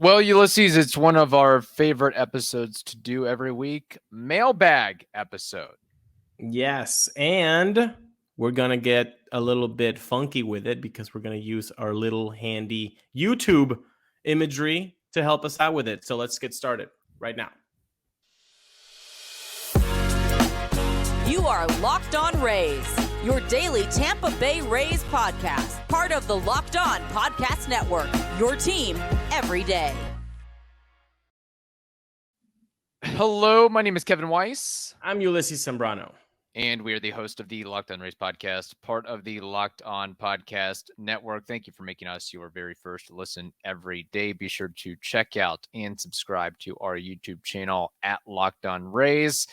Well, Ulysses, it's one of our favorite episodes to do every week. Mailbag episode. Yes, and we're going to get a little bit funky with it because we're going to use our little handy YouTube imagery to help us out with it. So let's get started right now. You are Locked On Rays, your daily Tampa Bay Rays podcast, part of the Locked On Podcast Network, your team every day. Hello, my name is Kevin Weiss. I'm Ulises Sambrano. And we are the host of the Locked On Rays podcast, part of the Locked On Podcast Network. Thank you for making us your very first listen every day. Be sure to check out and subscribe to our YouTube channel at Locked On Rays,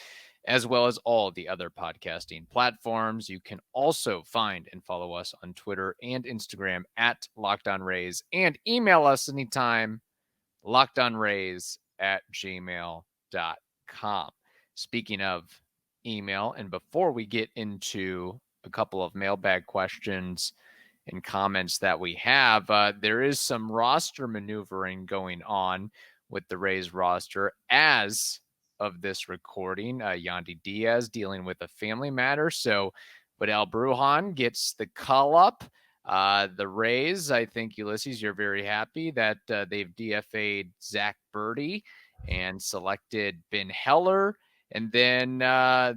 as well as all the other podcasting platforms. You can also find and follow us on Twitter and Instagram at Locked On Rays, and email us anytime, lockedonrays@gmail.com. Speaking of email, and before we get into a couple of mailbag questions and comments that we have, there is some roster maneuvering going on with the Rays roster as of this recording. Yandy Diaz dealing with a family matter, but Brujan gets the call up. The Rays, I think, Ulises, you're very happy that they've DFA'd Zach Birdie and selected Ben Heller. And then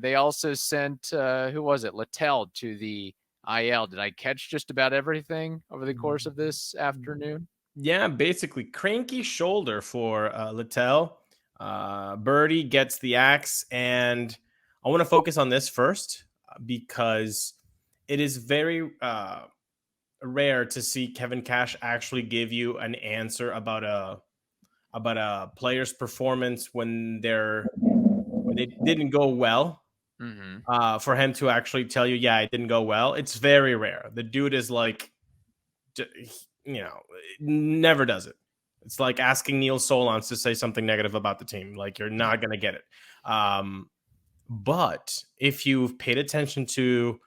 they also sent, Littell to the IL. Did I catch just about everything over the course of this afternoon? Yeah, basically cranky shoulder for Littell. Birdie gets the axe, and I want to focus on this first because it is very rare to see Kevin Cash actually give you an answer about a player's performance when it didn't go well. For him to actually tell you, yeah, it didn't go well, it's very rare. The dude is like, never does it. It's like asking Neil Solondz to say something negative about the team. Like, you're not going to get it. But if you've paid attention to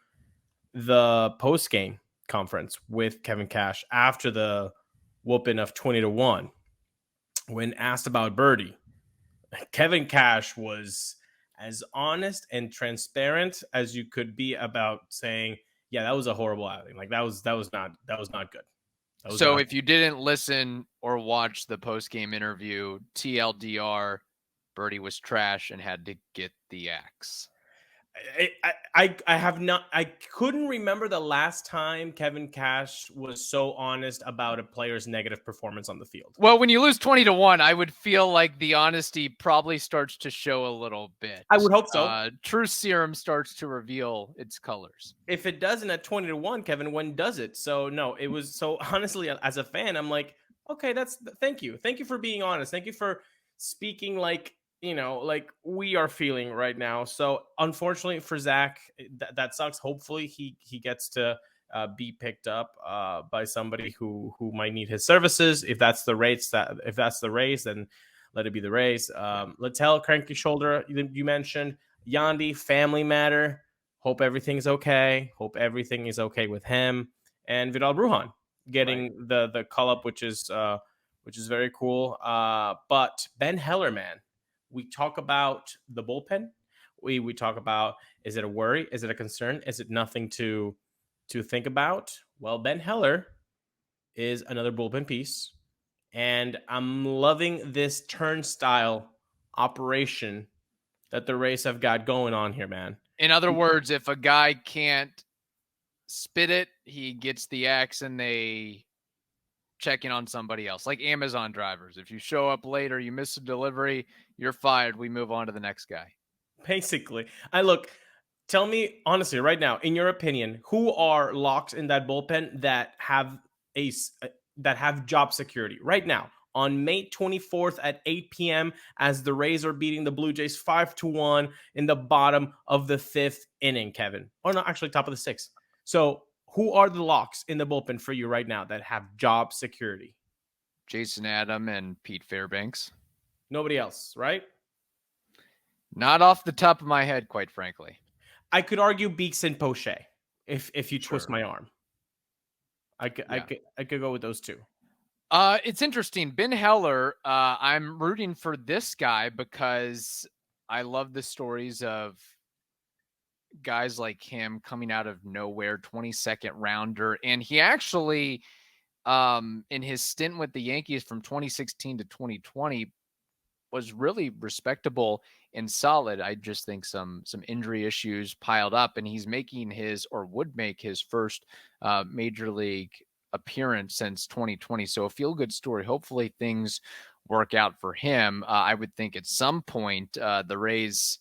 the post-game conference with Kevin Cash after the whooping of 20-1, when asked about Birdie, Kevin Cash was as honest and transparent as you could be about saying, yeah, that was a horrible outing. Like, that was not good. So if you didn't listen or watch the post-game interview, TLDR, Birdie was trash and had to get the axe. I couldn't remember the last time Kevin Cash was so honest about a player's negative performance on the field. Well, when you lose 20-1, I would feel like the honesty probably starts to show a little bit. I would hope so. Truth serum starts to reveal its colors. If it doesn't at 20-1, Kevin, when does it? So no, it was so honestly, as a fan, I'm like, okay, thank you. Thank you for being honest. Thank you for speaking like we are feeling right now. So unfortunately for Zach, that sucks. Hopefully he gets to be picked up by somebody who might need his services. If that's the Rays, then let it be the Rays. Littell, cranky shoulder, you mentioned. Yandy, family matter. Hope everything's okay. Hope everything is okay with him. And Vidal Brujan getting the call up, which is very cool. But Ben Heller, man. We talk about the bullpen. We talk about, is it a worry? Is it a concern? Is it nothing to think about? Well, Ben Heller is another bullpen piece. And I'm loving this turnstile operation that the Rays have got going on here, man. In other words, if a guy can't spit it, he gets the axe and they check in on somebody else, like Amazon drivers. If you show up late or you miss a delivery, you're fired. We move on to the next guy. Basically. Tell me honestly right now, in your opinion, who are locks in that bullpen that have job security right now on May 24th at 8 p.m. as the Rays are beating the Blue Jays 5-1 in the bottom of the 5th inning, Kevin? Or not, actually top of the 6th. So who are the locks in the bullpen for you right now that have job security? Jason Adam and Pete Fairbanks. Nobody else, right? Not off the top of my head, quite frankly. I could argue Beeks and Poche if you twist my arm. I could go with those two. It's interesting. Ben Heller, I'm rooting for this guy because I love the stories of guys like him coming out of nowhere, 22nd rounder. And he actually, in his stint with the Yankees from 2016 to 2020, was really respectable and solid. I just think some injury issues piled up, and he's making would make his first major league appearance since 2020. So a feel good story. Hopefully things work out for him. I would think at some point the Rays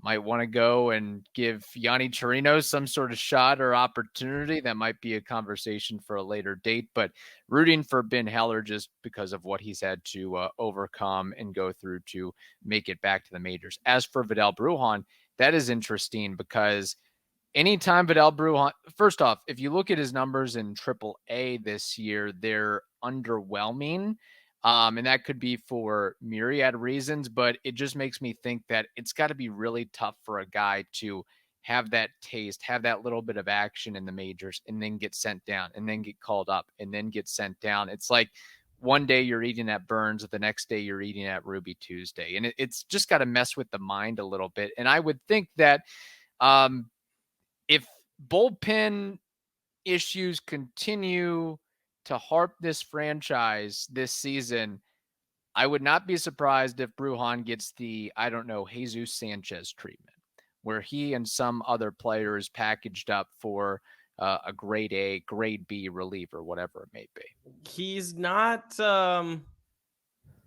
might want to go and give Yanni Chirino some sort of shot or opportunity. That might be a conversation for a later date, but rooting for Ben Heller just because of what he's had to overcome and go through to make it back to the majors. As for Vidal Brujan, that is interesting because anytime Vidal Brujan, first off, if you look at his numbers in AAA this year, they're underwhelming. And that could be for myriad reasons, but it just makes me think that it's got to be really tough for a guy to have that taste, have that little bit of action in the majors, and then get sent down, and then get called up, and then get sent down. It's like one day you're eating at Burns, the next day you're eating at Ruby Tuesday. And it's just got to mess with the mind a little bit. And I would think that if bullpen issues continue to harp this franchise this season, I would not be surprised if Brujan gets the, I don't know, Jesus Sanchez treatment, where he and some other player is packaged up for a grade A, grade B reliever, whatever it may be. He's not,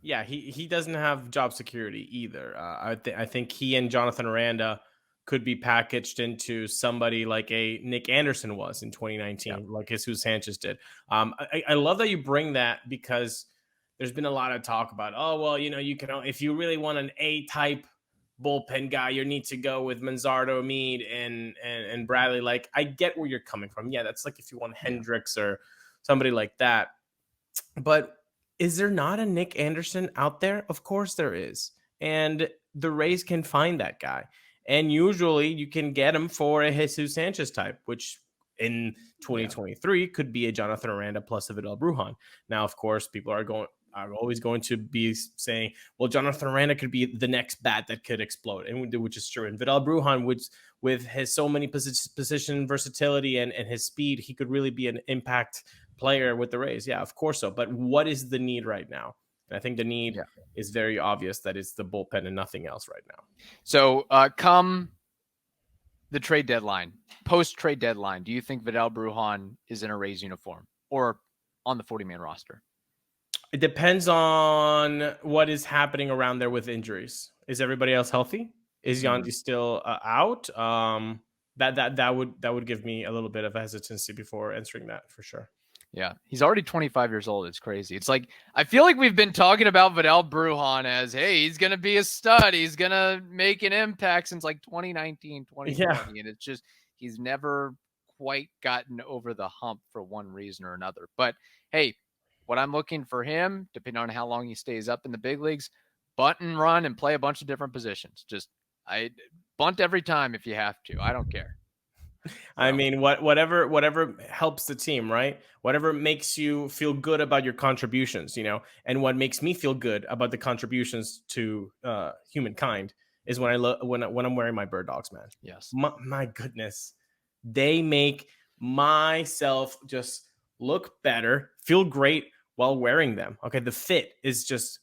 he doesn't have job security either. I think he and Jonathan Aranda could be packaged into somebody like a Nick Anderson was in 2019, like Jesus Sanchez did. I love that you bring that because there's been a lot of talk about, you can, if you really want an A-type bullpen guy, you need to go with Manzardo, Mead, and Bradley. Like, I get where you're coming from. Yeah, that's like if you want Hendricks or somebody like that. But is there not a Nick Anderson out there? Of course there is. And the Rays can find that guy. And usually you can get him for a Jesus Sanchez type, which in 2023 could be a Jonathan Aranda plus a Vidal Brujan. Now, of course, people are always going to be saying, well, Jonathan Aranda could be the next bat that could explode, and which is true. And Vidal Brujan, with his so many position versatility and his speed, he could really be an impact player with the Rays. Yeah, of course so. But what is the need right now? And I think the need is very obvious that it's the bullpen and nothing else right now. So come the trade deadline, post-trade deadline, do you think Vidal Brujan is in a Rays uniform or on the 40-man roster? It depends on what is happening around there with injuries. Is everybody else healthy? Is Yandy still out? That would give me a little bit of a hesitancy before answering that for sure. Yeah, he's already 25 years old. It's crazy. It's like, I feel like we've been talking about Vidal Brujan as, hey, he's going to be a stud. He's going to make an impact since like 2019, 2020. Yeah. And it's just, he's never quite gotten over the hump for one reason or another. But hey, what I'm looking for him, depending on how long he stays up in the big leagues, bunt and run and play a bunch of different positions. Just bunt every time if you have to. I don't care. I mean, whatever helps the team, right? Whatever makes you feel good about your contributions, and what makes me feel good about the contributions to humankind is when I'm wearing my Birddogs, man. Yes. My goodness, they make myself just look better, feel great while wearing them. Okay, the fit is just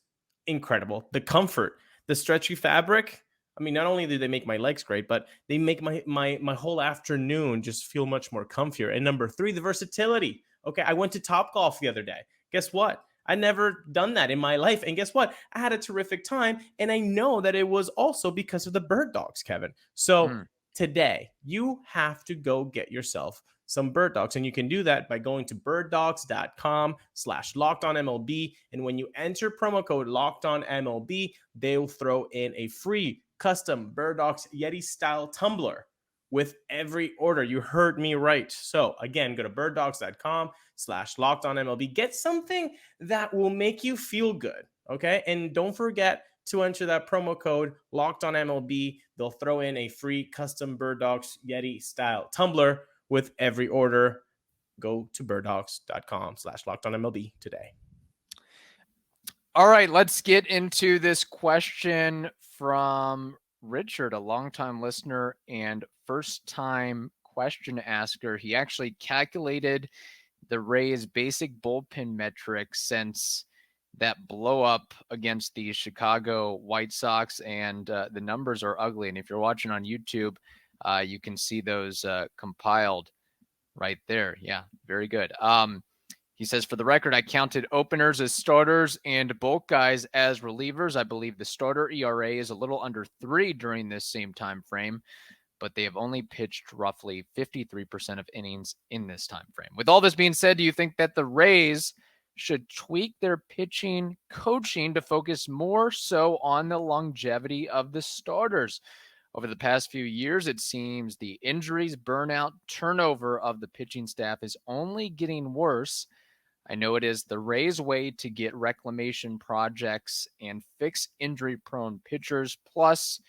incredible. The comfort, the stretchy fabric. I mean, not only do they make my legs great, but they make my whole afternoon just feel much more comfier. And number 3, the versatility. Okay, I went to Topgolf the other day. Guess what? I never done that in my life. And guess what? I had a terrific time. And I know that it was also because of the Birddogs, Kevin. So today, you have to go get yourself some Birddogs. And you can do that by going to birddogs.com/LockedOnMLB. And when you enter promo code LockedOnMLB, they'll throw in a free custom Birddogs Yeti style tumbler with every order. You heard me right. So again, go to birddogs.com/LockedOnMLB. Get something that will make you feel good. Okay. And don't forget to enter that promo code LockedOnMLB. They'll throw in a free custom Birddogs Yeti style tumbler with every order. Go to birddogs.com/LockedOnMLB today. All right, let's get into this question from Richard, a longtime listener and first-time question asker. He actually calculated the Rays' basic bullpen metrics since that blow up against the Chicago White Sox, and the numbers are ugly. And if you're watching on YouTube, you can see those compiled right there. Yeah, very good. He says, for the record, I counted openers as starters and bulk guys as relievers. I believe the starter ERA is a little under 3 during this same time frame, but they have only pitched roughly 53% of innings in this time frame. With all this being said, do you think that the Rays should tweak their pitching coaching to focus more so on the longevity of the starters? Over the past few years, it seems the injuries, burnout, turnover of the pitching staff is only getting worse. I know it is the Rays' way to get reclamation projects and fix injury-prone pitchers. Plus,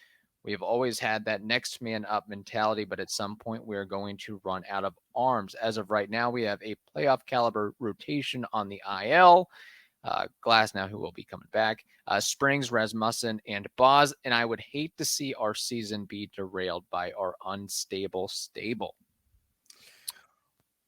we have always had that next man up mentality, but at some point we are going to run out of arms. As of right now, we have a playoff caliber rotation on the IL. Glasnow, who will be coming back, Springs, Rasmussen, and Boz. And I would hate to see our season be derailed by our unstable stable.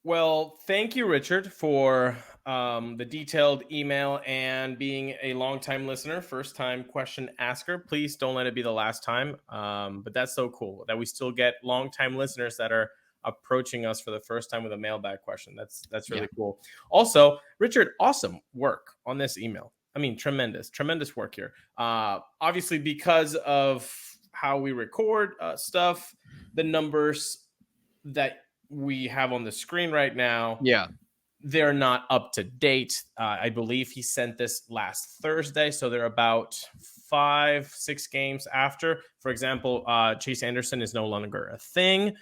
Well, thank you, Richard, for the detailed email and being a longtime listener, first-time question asker. Please don't let it be the last time. But that's so cool that we still get longtime listeners that are approaching us for the first time with a mailbag question. That's really cool. Also, Richard, awesome work on this email. I mean, tremendous work here. Obviously, because of how we record stuff, the numbers that we have on the screen right now, they're not up to date. I believe he sent this last Thursday, so they're about 5-6 games after. For example, Chase Anderson is no longer a thing.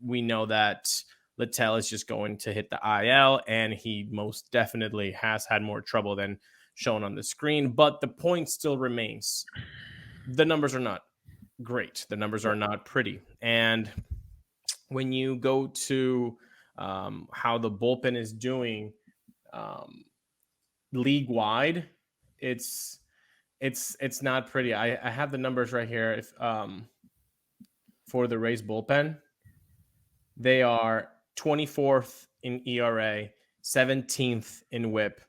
We know that Littell is just going to hit the IL, and he most definitely has had more trouble than shown on the screen. But the point still remains. The numbers are not great. The numbers are not pretty. And when you go to how the bullpen is doing league wide, it's not pretty. I have the numbers right here. If for the Rays bullpen, they are 24th in ERA, 17th in WHIP,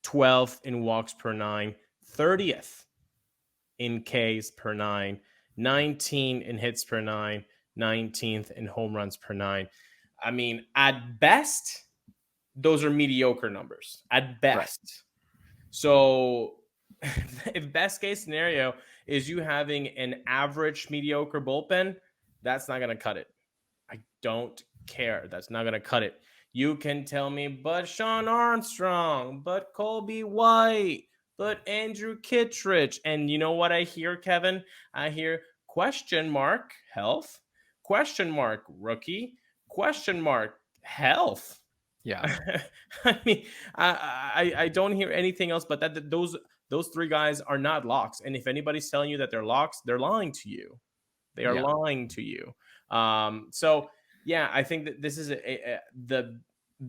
12th in walks per 9, 30th in Ks per 9, 19 in hits per 9, 19th in home runs per 9. I mean, at best, those are mediocre numbers. At best. Right. So if best case scenario is you having an average mediocre bullpen, that's not going to cut it. I don't care. That's not going to cut it. You can tell me, but Sean Armstrong, but Colby White, but Andrew Kittredge. And you know what I hear, Kevin? I hear question mark health, question mark rookie, question mark health. Yeah. I mean, I don't hear anything else but that those three guys are not locks. And if anybody's telling you that they're locks, they're lying to you. They are lying to you. So yeah, I think that this is the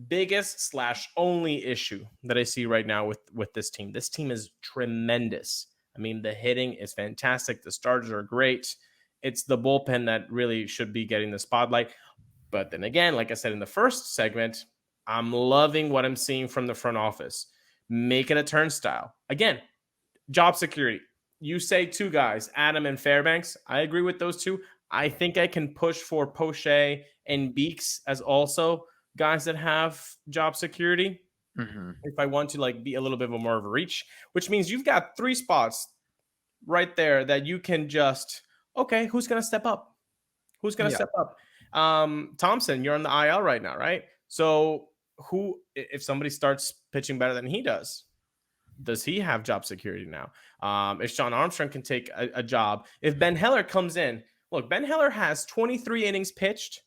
biggest / only issue that I see right now with this team. This team is tremendous. I mean, the hitting is fantastic. The starters are great. It's the bullpen that really should be getting the spotlight. But then again, like I said in the first segment, I'm loving what I'm seeing from the front office. Make it a turnstile. Again, job security. You say two guys, Adam and Fairbanks. I agree with those two. I think I can push for Poche and Beeks as also guys that have job security. Mm-hmm. If I want to be a little bit more of a reach, which means you've got 3 spots right there that you can just, okay, who's going to step up? Who's going to step up? Thompson, you're on the IL right now, right? So who, if somebody starts pitching better than he does he have job security now? If Sean Armstrong can take a job, if Ben Heller comes in, look, Ben Heller has 23 innings pitched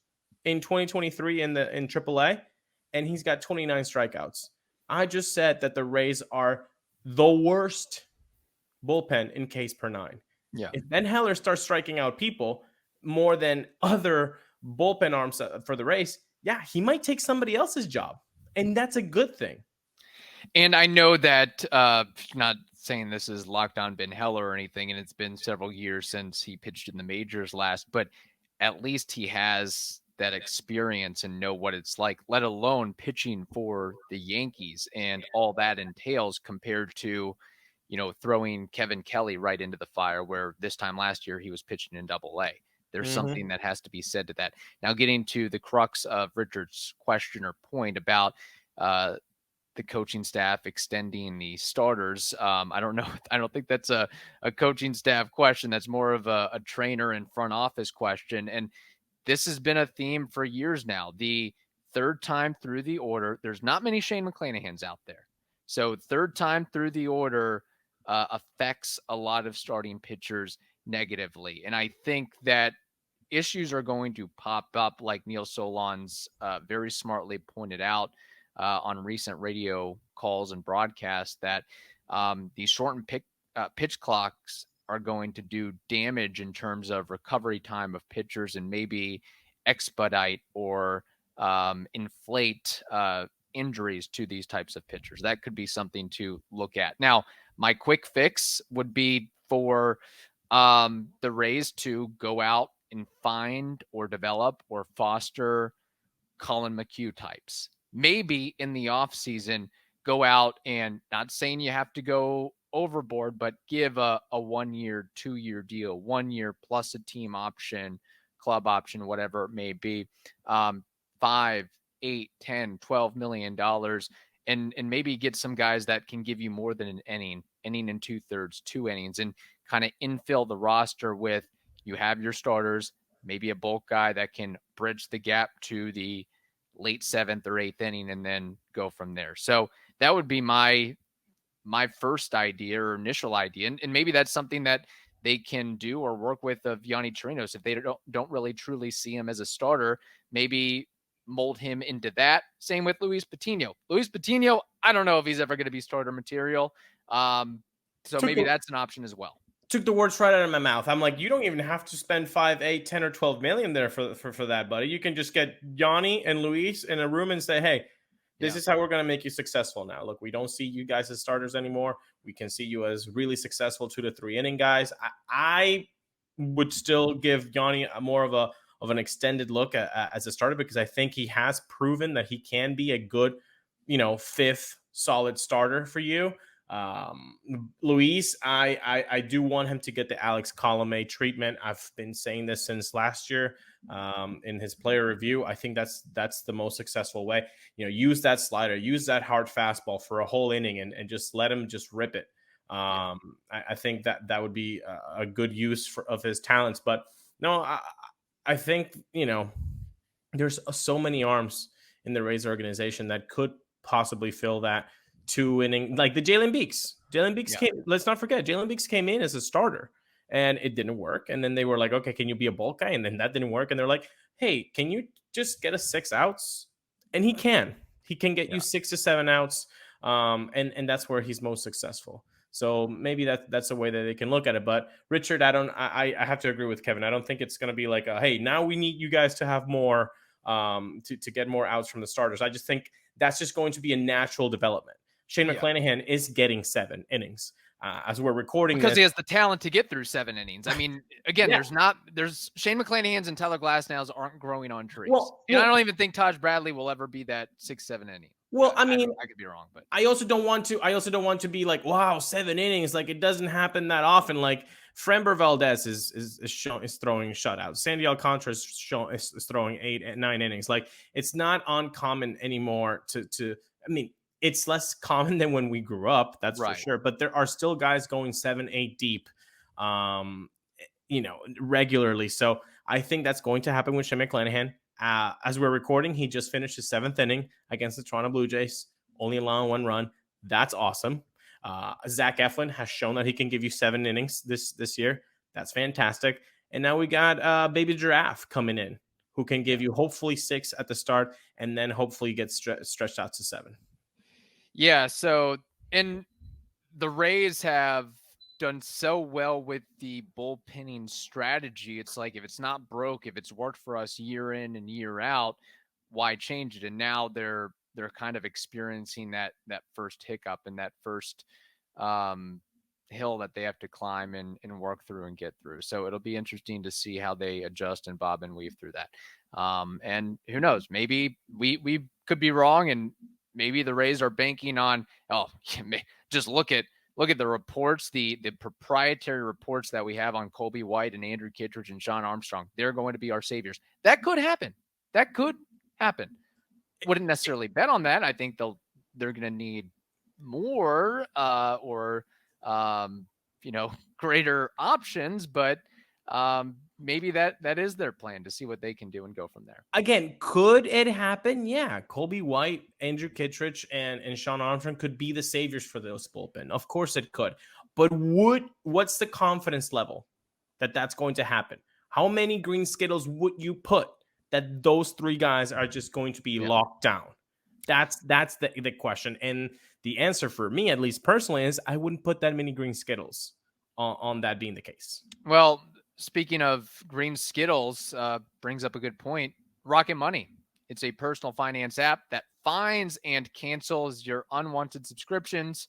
in 2023 in AAA, and he's got 29 strikeouts. I just said that the Rays are the worst bullpen in Ks per 9. Yeah. If Ben Heller starts striking out people more than other bullpen arms for the Rays, he might take somebody else's job, and that's a good thing. And I know that, not saying this is locked on Ben Heller or anything, and it's been several years since he pitched in the majors last, but at least he has that experience and know what it's like, let alone pitching for the Yankees and all that entails compared to, throwing Kevin Kelly right into the fire, where this time last year he was pitching in Double-A. There's something that has to be said to that. Now, getting to the crux of Richard's question or point about the coaching staff extending the starters. I don't know. I don't think that's a coaching staff question. That's more of a trainer and front office question. And this has been a theme for years now. The third time through the order, there's not many Shane McClanahans out there. So third time through the order affects a lot of starting pitchers negatively. And I think that issues are going to pop up, like Neil Solondz very smartly pointed out on recent radio calls and broadcasts, that these shortened pitch clocks are going to do damage in terms of recovery time of pitchers and maybe expedite or inflate injuries to these types of pitchers. That could be something to look at. Now, my quick fix would be for the Rays to go out and find or develop or foster Colin McHugh types. Maybe in the offseason, go out and, not saying you have to go overboard, but give a 1 year, 2 year deal, 1 year plus a team option, club option, whatever it may be, $5, $8, $10, $12 million, and maybe get some guys that can give you more than an inning and 2/3, 2 innings, and kind of infill the roster with, you have your starters, maybe a bulk guy that can bridge the gap to the late 7th or 8th inning and then go from there. So that would be my first idea or initial idea. And maybe that's something that they can do or work with Yanni Chirinos. If they don't really truly see him as a starter, maybe mold him into that. Same with Luis Patino. Luis Patino, I don't know if he's ever going to be starter material. So maybe that's an option as well. Took the words right out of my mouth. I'm like, you don't even have to spend 5, 8, 10, or 12 million there for that, buddy. You can just get Yanni and Luis in a room and say, hey, this is how we're going to make you successful now. Look, we don't see you guys as starters anymore. We can see you as really successful 2 to 3 inning guys. I would still give Yanni more of an extended look as a starter, because I think he has proven that he can be a good, 5th solid starter for you. Luis, I do want him to get the Alex Colomé treatment. I've been saying this since last year in his player review. I think that's the most successful way. Use that slider, use that hard fastball for a whole inning and just let him just rip it. I think that would be a good use of his talents. But no, I think, there's so many arms in the Rays organization that could possibly fill that 2 inning, like the Jalen Beeks. Let's not forget, Jalen Beeks came in as a starter and it didn't work. And then they were like, okay, can you be a bulk guy? And then that didn't work. And they're like, hey, can you just get us 6 outs? And he can get you 6 to 7 outs. And that's where he's most successful. So maybe that's a way that they can look at it. But Richard, I have to agree with Kevin. I don't think it's going to be like, hey, now we need you guys to have more to get more outs from the starters. I just think that's just going to be a natural development. Shane McClanahan is getting 7 innings as we're recording because this. He has the talent to get through 7 innings. I mean, again, there's Shane McClanahan's and Tyler Glasnow's aren't growing on trees. I don't even think Taj Bradley will ever be that 6-7 inning. Well, I mean, I could be wrong, but I also don't want to be like, wow, 7 innings. Like, it doesn't happen that often. Like, Framber Valdez is throwing shutouts. Sandy Alcantara is throwing 8 and 9 innings. Like, it's not uncommon anymore to. I mean, it's less common than when we grew up. That's for sure. But there are still guys going 7, 8 deep, regularly. So I think that's going to happen with Shane McClanahan. As we're recording, he just finished his 7th inning against the Toronto Blue Jays, only allowing 1 run. That's awesome. Zach Eflin has shown that he can give you 7 innings this year. That's fantastic. And now we got Baby Giraffe coming in, who can give you hopefully 6 at the start and then hopefully get stretched out to 7. Yeah. So, and the Rays have done so well with the bullpenning strategy. It's like, if it's not broke, if it's worked for us year in and year out, why change it? And now they're they're kind of experiencing that first hiccup and that first hill that they have to climb and work through and get through. So it'll be interesting to see how they adjust and bob and weave through that. And who knows, maybe we could be wrong, and maybe the Rays are banking on, just look at the reports, the proprietary reports that we have on Colby White and Andrew Kittredge and Sean Armstrong. They're going to be our saviors. That could happen. Wouldn't necessarily bet on that. I think they're going to need more greater options, but maybe that is their plan, to see what they can do and go from there. Again, could it happen? Yeah. Colby White, Andrew Kittredge, and Sean Armstrong could be the saviors for those bullpen. Of course it could. But what's the confidence level that that's going to happen? How many green skittles would you put that those three guys are just going to be locked down? That's the question. And the answer for me, at least personally, is I wouldn't put that many green skittles on that being the case. Well, speaking of green skittles, brings up a good point. Rocket Money. It's a personal finance app that finds and cancels your unwanted subscriptions,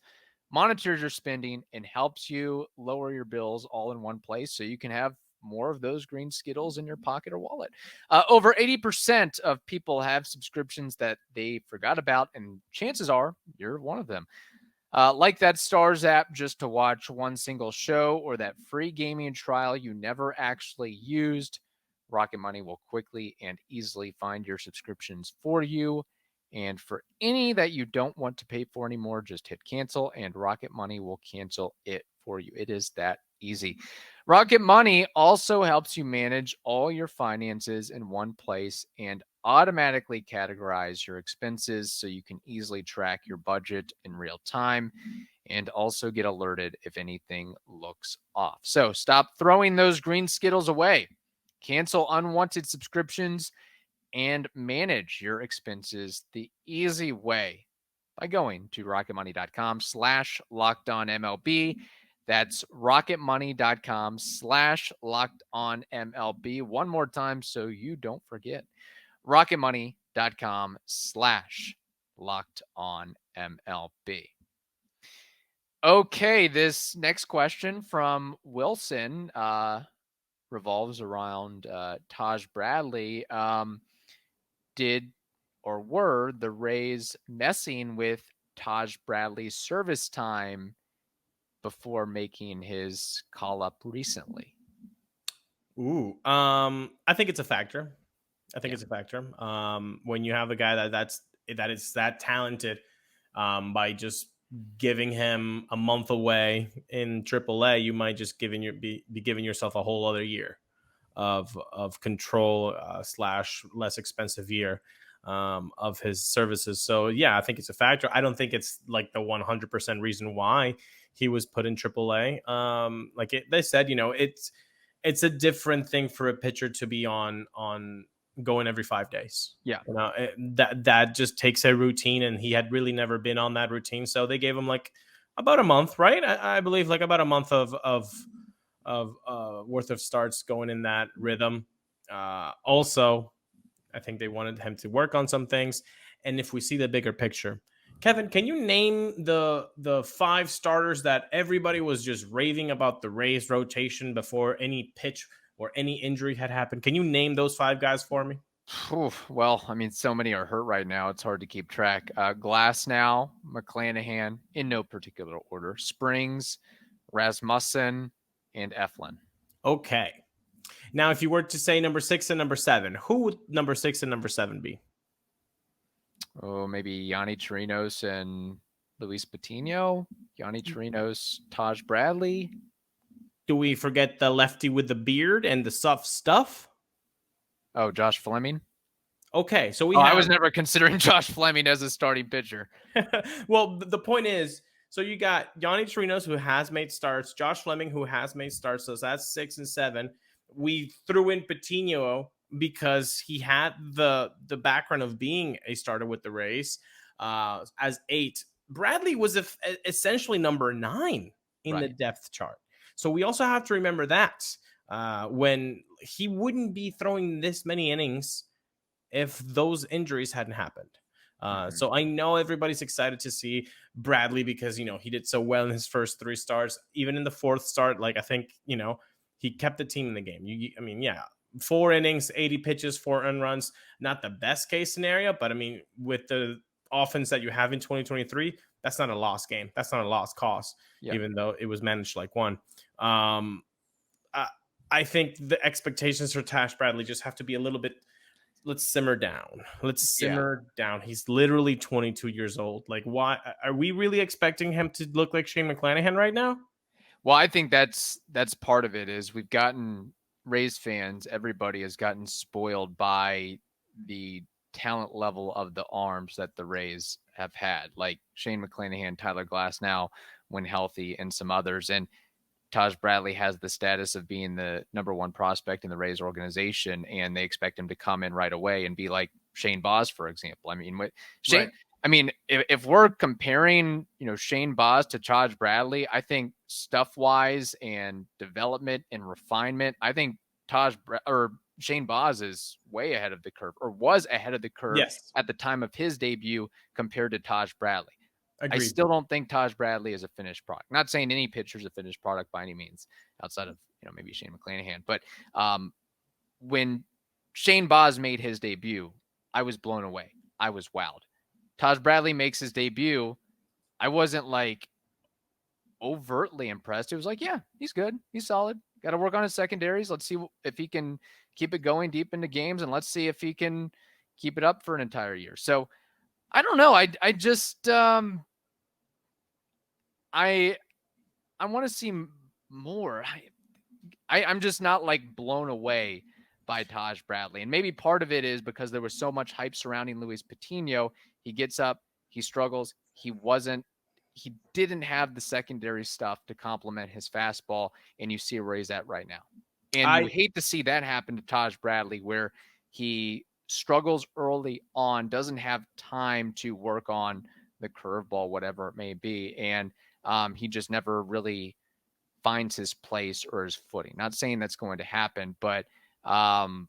monitors your spending, and helps you lower your bills all in one place, so you can have more of those green skittles in your pocket or wallet. Over 80% of people have subscriptions that they forgot about, and chances are you're one of them. Like that Stars app just to watch one single show, or that free gaming trial you never actually used, Rocket Money will quickly and easily find your subscriptions for you. And for any that you don't want to pay for anymore, just hit cancel and Rocket Money will cancel it for you. It is that easy. Rocket Money also helps you manage all your finances in one place and automatically categorize your expenses, so you can easily track your budget in real time and also get alerted if anything looks off. So stop throwing those green skittles away. Cancel unwanted subscriptions and manage your expenses the easy way by going to rocketmoney.com/lockedonmlb. That's rocketmoney.com/lockedonmlb. One more time so you don't forget. rocketmoney.com/lockedonmlb. Okay, this next question from Wilson revolves around Taj Bradley. Were the Rays messing with Taj Bradley's service time before making his call up recently? I think it's a factor. It's a factor. When you have a guy that is that talented, by just giving him a month away in AAA, you might just be giving yourself a whole other year of control / less expensive year of his services. So yeah, I think it's a factor. I don't think it's like the 100% reason why he was put in AAA. They said, it's a different thing for a pitcher to be on going every 5 days. Yeah. That just takes a routine, and he had really never been on that routine. So they gave him about a month, right? I believe about a month of worth of starts going in that rhythm. Also, I think they wanted him to work on some things. And if we see the bigger picture, Kevin, can you name the 5 starters that everybody was just raving about the Rays rotation before any pitch or any injury had happened? Can you name those 5 guys for me? Well, so many are hurt right now. It's hard to keep track. Glasnow, McClanahan, in no particular order, Springs, Rasmussen, and Eflin. Okay. Now, if you were to say number 6 and number 7, who would number 6 and number 7 be? Oh, maybe Yanni Chirinos and Luis Patino. Yanni Chirinos, Taj Bradley. Do we forget the lefty with the beard and the soft stuff? Oh, Josh Fleming. Okay, so I was never considering Josh Fleming as a starting pitcher. Well, the point is, so you got Yanni Chirinos, who has made starts, Josh Fleming, who has made starts, so that's 6 and 7. We threw in Patino because he had the background of being a starter with the Rays as 8. Bradley was essentially number 9 in the depth chart. So we also have to remember that when he wouldn't be throwing this many innings if those injuries hadn't happened. So I know everybody's excited to see Bradley because, he did so well in his first 3 starts. Even in the 4th start, I think, he kept the team in the game. 4 innings, 80 pitches, 4 earned runs. Not the best case scenario, but with the offense that you have in 2023, that's not a lost game. That's not a lost cause, even though it was managed like one. I think the expectations for Taj Bradley just have to be a little bit. Let's simmer down. Down. He's literally 22 years old. Why are we really expecting him to look like Shane McClanahan right now? Well, I think that's part of it. Is we've gotten Rays fans. Everybody has gotten spoiled by the talent level of the arms that the Rays have had, like Shane McClanahan, Tyler Glasnow when healthy, and some others. And Taj Bradley has the status of being the number 1 prospect in the Rays organization, and they expect him to come in right away and be like Shane Baz, for example. If we're comparing, Shane Baz to Taj Bradley, I think stuff-wise and development and refinement, I think Shane Baz is way ahead of the curve, or was ahead of the curve at the time of his debut compared to Taj Bradley. Agreed. I still don't think Taj Bradley is a finished product. Not saying any pitcher is a finished product by any means, outside of maybe Shane McClanahan. But when Shane Baz made his debut, I was blown away. I was wowed. Taj Bradley makes his debut. I wasn't overtly impressed. It was yeah, he's good. He's solid. Got to work on his secondaries. Let's see if he can keep it going deep into games, and let's see if he can keep it up for an entire year. So I don't know. I just I want to see more. I'm just not blown away by Taj Bradley. And maybe part of it is because there was so much hype surrounding Luis Patino. He gets up, he struggles. He didn't have the secondary stuff to complement his fastball. And you see where he's at right now. And you hate to see that happen to Taj Bradley, where he struggles early on, doesn't have time to work on the curveball, whatever it may be. And he just never really finds his place or his footing. Not saying that's going to happen, but I'm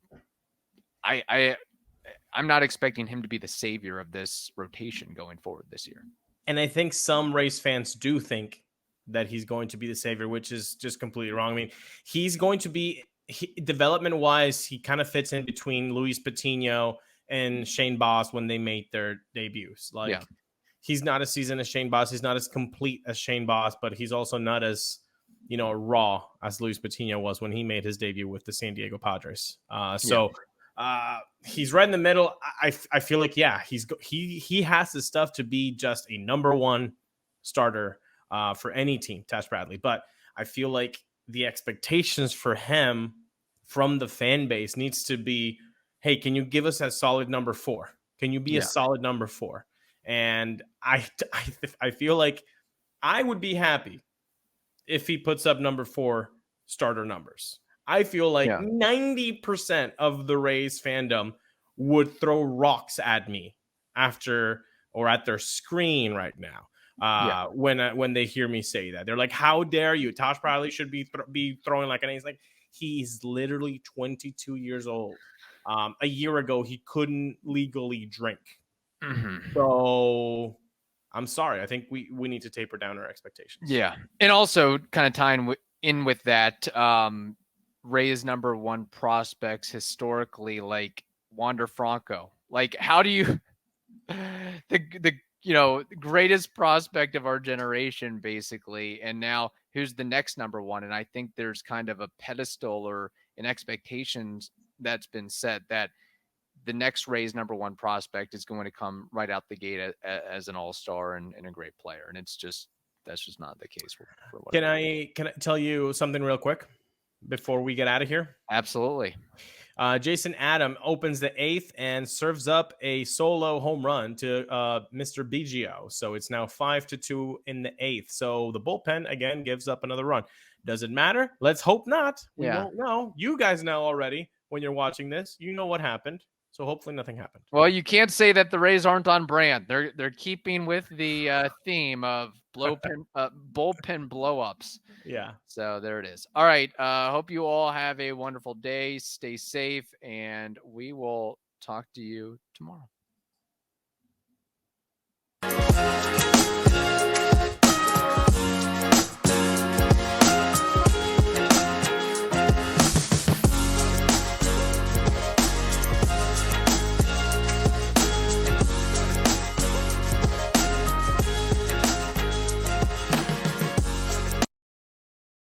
not expecting him to be the savior of this rotation going forward this year. And I think some Rays fans do think that he's going to be the savior, which is just completely wrong. He's going to be, development-wise, he kind of fits in between Luis Patino and Shane Baz when they made their debuts. He's not as seasoned as Shane Baz. He's not as complete as Shane Baz, but he's also not as, raw as Luis Patino was when he made his debut with the San Diego Padres. He's right in the middle. I feel he has the stuff to be just a number 1 starter for any team, Taj Bradley. But I feel like the expectations for him from the fan base needs to be, hey, can you give us a solid number 4? Can you be a solid number 4? And I feel like I would be happy if he puts up number 4 starter numbers. I feel like 90% of the Rays fandom would throw rocks at me after or at their screen right now when they hear me say that. They're like, how dare you? Taj Bradley should be throwing like an ace. He's literally 22 years old. A year ago, he couldn't legally drink. Mm-hmm. So I'm sorry. I think we need to taper down our expectations. Yeah. And also kind of tying in with that, Rays number 1 prospects historically, like Wander Franco. How do you the greatest prospect of our generation, basically, and now who's the next number 1? And I think there's kind of a pedestal or an expectations that's been set that the next Rays number 1 prospect is going to come right out the gate as an all-star and a great player. And that's just not the case. Can I tell you something real quick before we get out of here? Absolutely. Jason Adam opens the 8th and serves up a solo home run to Mr. Biggio. So it's now 5-2 in the 8th. So the bullpen again gives up another run. Does it matter? Let's hope not. We won't know. You guys know already when you're watching this. You know what happened. So hopefully nothing happened. Well, you can't say that the Rays aren't on brand. They're keeping with the theme of bullpen blow-ups. Yeah. So there it is. All right. Hope you all have a wonderful day. Stay safe, and we will talk to you tomorrow.